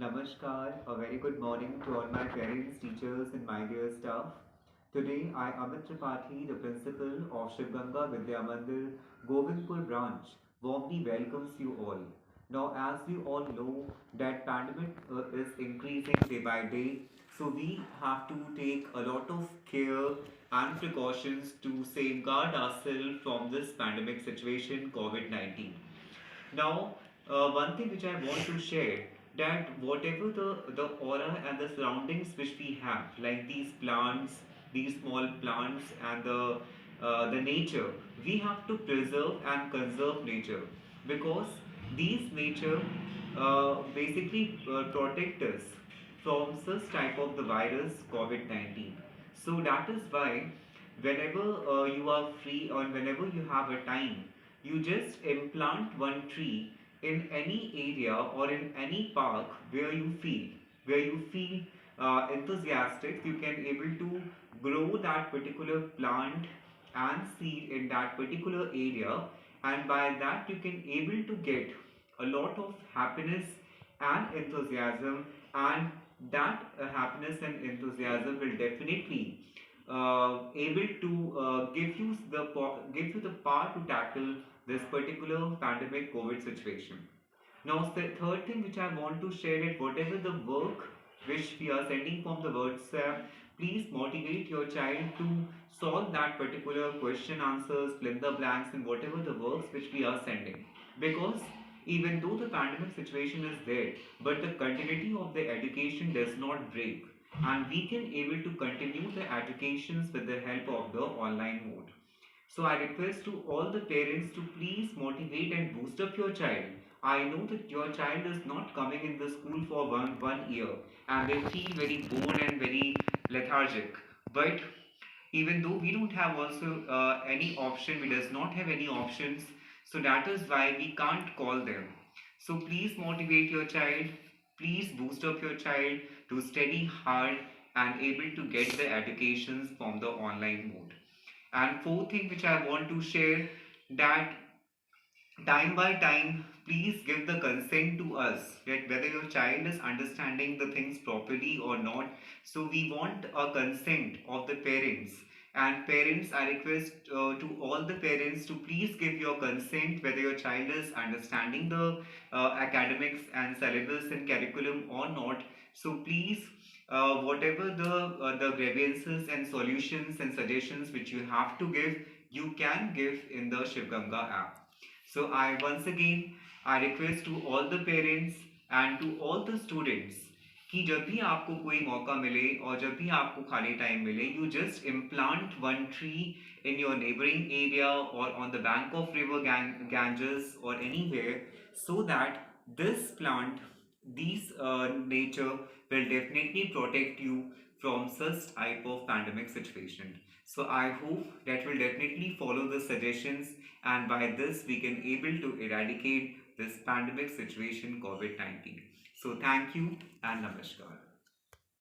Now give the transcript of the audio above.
Namaskar, a very good morning to all my parents, teachers, and my dear staff. Today, I, Amit Tripathi, the principal of Shiv Ganga Vidya Mandir, Govindpur branch, warmly welcomes you all. Now, as we all know, that pandemic is increasing day by day, so we have to take a lot of care and precautions to safeguard ourselves from this pandemic situation, COVID-19. Now, one thing which I want to share that whatever the aura and the surroundings which we have, like these plants, these small plants, and the nature, we have to preserve and conserve nature because these nature basically protect us from such type of the virus COVID-19. So that is why whenever you are free or whenever you have a time, you just implant one tree in any area or in any park where you feel enthusiastic. You can able to grow that particular plant and seed in that particular area, and by that you can able to get a lot of happiness and enthusiasm, and that happiness and enthusiasm will definitely able to give you the power to tackle this particular pandemic COVID situation. Now, the third thing which I want to share is whatever the work which we are sending from the WhatsApp, please motivate your child to solve that particular question answers, fill in the blanks, and whatever the works which we are sending. Because even though the pandemic situation is there, but the continuity of the education does not break, and we can able to continue the educations with the help of the online mode. So I request to all the parents to please motivate and boost up your child. I know that your child is not coming in the school for one year and they feel very bored and very lethargic. But even though we don't have also any option, we does not have any options. So that is why we can't call them. So please motivate your child. Please boost up your child to study hard and able to get the educations from the online mode. And fourth thing which I want to share, that time by time please give the consent to us that whether your child is understanding the things properly or not. So we want a consent of the parents, and parents, I request to all the parents to please give your consent whether your child is understanding the academics and syllabus and curriculum or not. So please, whatever the grievances and solutions and suggestions which you have to give, you can give in the Shiv Ganga app. So I once again I request to all the parents and to all the students कि जब भी आपको कोई मौका मिले और जब भी आपको खाली टाइम मिले, you just implant one tree in your neighboring area or on the bank of river Ganges or anywhere, so that this plant, these nature will definitely protect you from such type of pandemic situation. So I hope that will definitely follow the suggestions, and by this we can able to eradicate this pandemic situation COVID-19. So thank you and namaskar.